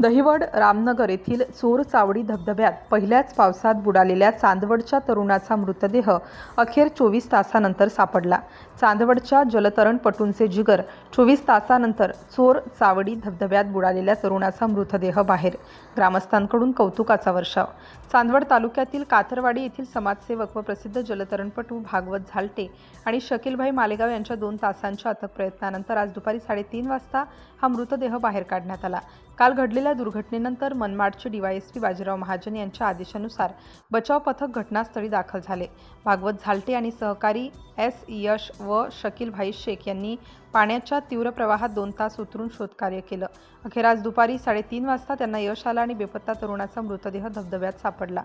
दहिवड रामनगर येथील चोर चावडी धबधब्यात पहिल्याच पावसात बुडालेल्या चांदवडच्या तरुणाचा मृतदेह अखेर 24 तासानंतर सापडला। चांदवडच्या जलतरणपटूंचे जिगर 24 तासानंतर चोर चावडी धबधब्यात बुडालेल्या तरुणाचा मृतदेह बाहेर। ग्रामस्थांकडून कौतुकाचा वर्षाव। चांदवड तालुक्यातील काथरवाडी येथील समाजसेवक व प्रसिद्ध जलतरणपटू भागवत झालटे आणि शकीलभाई मालेगाव यांच्या 2 तासांच्या अथक प्रयत्नानंतर आज दुपारी 3:30 वाजता हा मृतदेह बाहेर काढण्यात आला। काल घडलेल्या दुर्घटनेनंतर मनमाडचे डीवायएसपी बाजीराव महाजन यांच्या आदेशानुसार बचाव पथक घटनास्थळी दाखल झाले। भागवत झालटे आणि सहकारी एस यश व शकीलभाई शेख यांनी पाण्याच्या तीव्र प्रवाहात 2 तास उतरून शोधकार्य केलं। अखेर आज दुपारी 3:30 वाजता त्यांना यश आलं आणि बेपत्ता तरुणाचा मृतदेह धबधब्यात सापडला।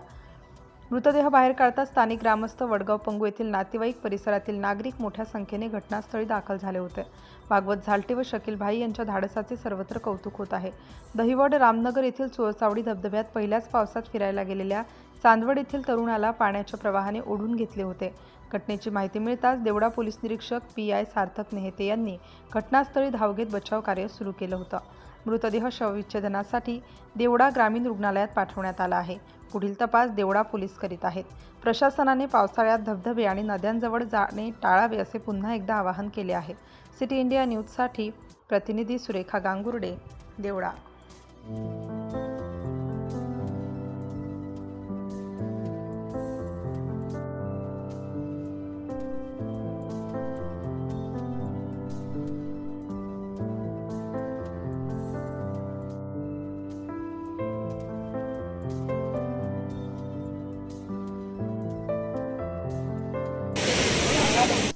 मृतदेह बाहेर काढताच स्थानिक ग्रामस्थ, वडगाव पंगू येथील नातेवाईक, परिसरातील नागरिक मोठ्या संख्येने घटनास्थळी दाखल झाले होते। भागवत झालटे व शकीलभाई यांच्या धाडसाचे सर्वत्र कौतुक होत आहे। दहिवड रामनगर येथील चोरचावडी धबधब्यात पहिल्याच पावसात फिरायला गेलेल्या चांदवड येथील तरुणाला पाण्याच्या प्रवाहाने ओढून घेतले होते। घटनेची माहिती मिळताच देवडा पोलीस निरीक्षक पी.आय. सार्थक नेहते यांनी घटनास्थळी धाव घेत बचाव कार्य सुरू केलं होतं। मृतदेह शवविच्छेदनासाठी देवडा ग्रामीण रुग्णालयात पाठवण्यात आला आहे। पुढील तपास देवडा पोलीस करीत आहेत। प्रशासनाने पावसाळ्यात धबधबे आणि नद्यांजवळ जाणे टाळावे असे पुन्हा एकदा आवाहन केले आहे। सिटी इंडिया न्यूजसाठी प्रतिनिधी सुरेखा गांगुर्डे, देवडा।